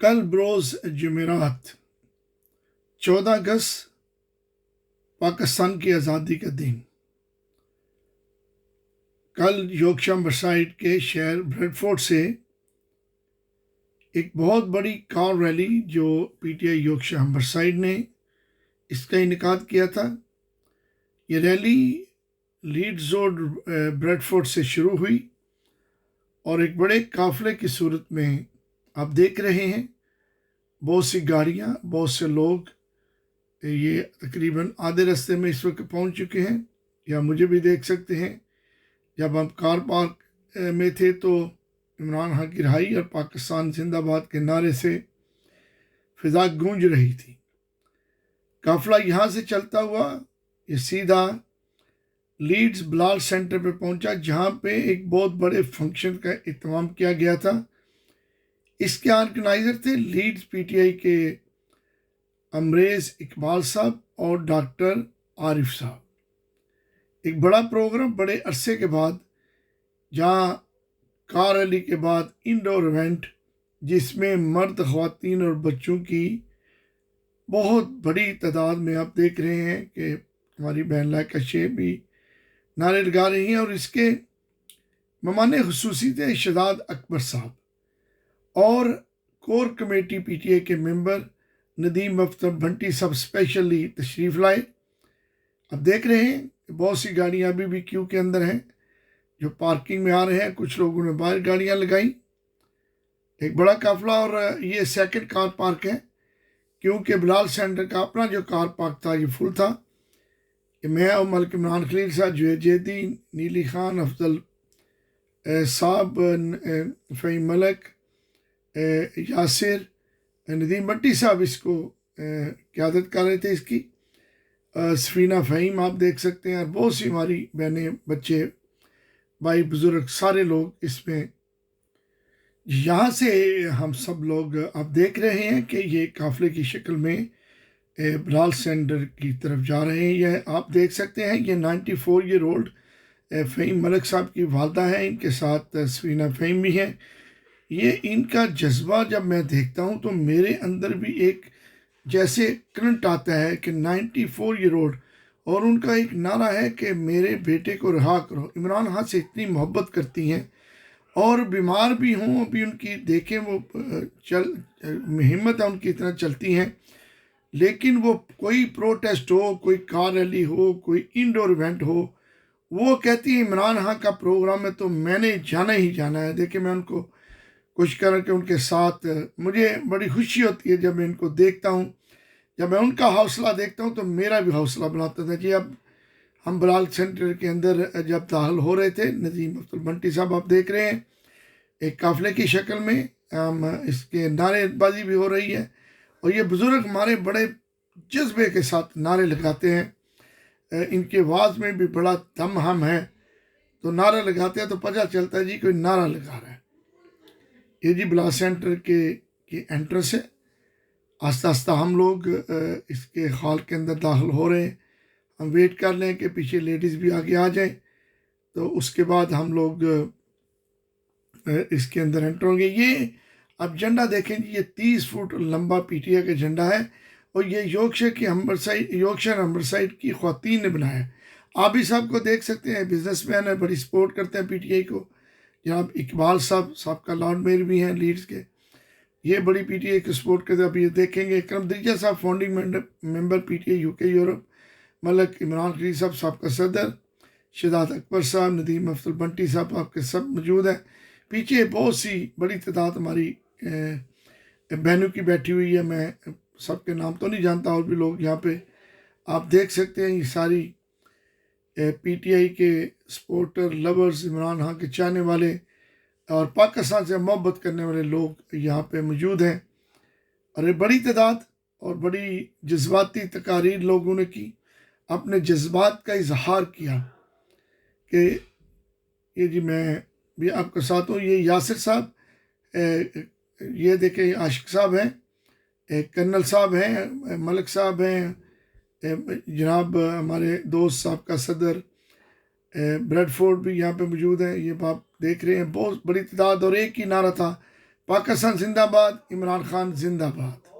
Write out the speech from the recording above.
कल बरोज़ जुमेरात 14 अगस्त पाकिस्तान की आज़ादी का दिन। कल यॉर्कशायर मर्साइड के शहर ब्रेडफोर्ड से एक बहुत बड़ी कार रैली जो पीटीआई यॉर्कशायर मर्साइड ने इसका इनेकाद किया था। ये रैली लीड्स रोड ब्रेडफोर्ड से शुरू हुई और एक बड़े काफ़िले की सूरत में आप देख रहे हैं बहुत सी गाड़ियाँ, बहुत से लोग। ये तकरीबन आधे रास्ते में इस वक्त पहुंच चुके हैं, या मुझे भी देख सकते हैं। जब हम कार पार्क में थे तो इमरान खान की रिहाई और पाकिस्तान जिंदाबाद के नारे से फिजा गूंज रही थी। काफिला यहाँ से चलता हुआ ये सीधा लीड्स बिलाल सेंटर पे पहुंचा, जहाँ पे एक बहुत बड़े फंक्शन का इत्माम किया गया था। इसके ऑर्गेनाइज़र थे लीड्स पीटीआई के अमरेज़ इकबाल साहब और डॉक्टर आरिफ साहब। एक बड़ा प्रोग्राम बड़े अरसे के बाद, जहाँ कार रैली के बाद इंडोर इवेंट जिसमें मर्द, ख़वातीन और बच्चों की बहुत बड़ी तादाद में आप देख रहे हैं कि हमारी बहन लायका शेख भी नारे लगा रही हैं। और इसके मेहमान खुसूसी थे शहजाद अकबर साहब और कोर कमेटी पीटीआई के मेंबर नदीम अफ्तर भंटी साहब स्पेशली तशरीफ़ लाए। अब देख रहे हैं बहुत सी गाड़ियाँ अभी भी क्यू के अंदर हैं जो पार्किंग में आ रहे हैं। कुछ लोगों ने बाहर गाड़ियाँ लगाई। एक बड़ा काफिला, और ये सेकंड कार पार्क है क्योंकि बिलाल सेंटर का अपना जो कार पार्क था ये फुल था। कि मैं और मलिक इमरान खलील साहब, जुहैद जैदी, नीली खान, अफजल साहब, फ़हीम मलिक, यासिर, नदीम भट्टी साहब इसको क़यादत कर रहे थे। इसकी सफीना फ़हीम आप देख सकते हैं, और बहुत सी हमारी बहनें, बच्चे, भाई, बुज़ुर्ग, सारे लोग इसमें। यहाँ से हम सब लोग आप देख रहे हैं कि ये काफ़िले की शक्ल में बिलाल सेंटर की तरफ जा रहे हैं। यह आप देख सकते हैं ये 94 ईयर ओल्ड फ़हीम मलिक साहब की वालदा है, इनके साथ सफीना फ़हीम भी हैं। ये इनका जज्बा जब मैं देखता हूँ तो मेरे अंदर भी एक जैसे करंट आता है कि 94 ईयर ओल्ड, और उनका एक नारा है कि मेरे बेटे को रिहा करो। इमरान खान से इतनी मोहब्बत करती हैं और बीमार भी हों, अभी उनकी देखें वो हिम्मत है उनकी, इतना चलती हैं। लेकिन वो कोई प्रोटेस्ट हो, कोई कार रैली हो, कोई इंडोर इवेंट हो, वो कहती है इमरान खान का प्रोग्राम है तो मैंने जाना ही जाना है। देखिए, मैं उनको कुछ करके उनके साथ, मुझे बड़ी खुशी होती है जब मैं इनको देखता हूँ। जब मैं उनका हौसला देखता हूँ तो मेरा भी हौसला बनाता था। जी, अब हम बिलाल सेंटर के अंदर जब दाखिल हो रहे थे, नदीम अफ्तर भंटी साहब आप देख रहे हैं एक काफ़िले की शक्ल में, हम इसके नारेबाजी भी हो रही है। और ये बुज़ुर्ग हमारे बड़े जज्बे के साथ नारे लगाते हैं। इनके आवाज़ में भी बड़ा दम हम है, तो नारा लगाते हैं तो पता चलता है जी कोई नारा लगा रहा है। ये जी बिलाल सेंटर की एंट्रेंस है। आस्ता आस्ता हम लोग इसके हॉल के अंदर दाखिल हो रहे हैं। हम वेट कर लें कि पीछे लेडीज़ भी आगे आ जाएं, तो उसके बाद हम लोग इसके अंदर एंटर होंगे। ये अब झंडा देखें जी, ये 30 फुट लंबा पीटीआई का झंडा है, और ये यॉर्कशायर अमरसाइड की ख़वातीन ने बनाया है। आप भी साहब को देख सकते हैं, बिजनेसमैन है, बड़ी सपोर्ट करते हैं पीटीआई को। जनाब इकबाल साहब का लॉर्ड मेयर भी हैं लीड्स के, ये बड़ी पीटीआई को सपोर्ट करते हैं। अब ये देखेंगे इकरम दरिया साहब founding member PTI UK Europe, Malik Imran Khalil साहब का सदर, शहजाद अकबर साहब, नदीम अफ्तर भंटी साहब आपके सब मौजूद हैं। पीछे बहुत सी बड़ी तादाद हमारी बहनों की बैठी हुई है। मैं सबके नाम तो नहीं जानता, और भी लोग यहाँ पे आप देख सकते हैं। ये सारी पीटीआई के सपोर्टर, लवर्स, इमरान खान के चाहने वाले और पाकिस्तान से मोहब्बत करने वाले लोग यहाँ पे मौजूद हैं। और ये बड़ी तादाद और बड़ी जज्बाती तकारीर लोगों ने की, अपने जज्बात का इजहार किया। कि ये जी मैं भी आपके साथ हूँ। ये यासिर साहब, ये देखें आशिक साहब हैं, कर्नल साहब हैं, मलिक साहब हैं, जनाब हमारे दोस्त साहब का सदर ब्रेडफोर्ड भी यहाँ पे मौजूद है। ये आप देख रहे हैं बहुत बड़ी तादाद, और एक ही नारा था پاکستان زندہ باد، عمران خان زندہ باد۔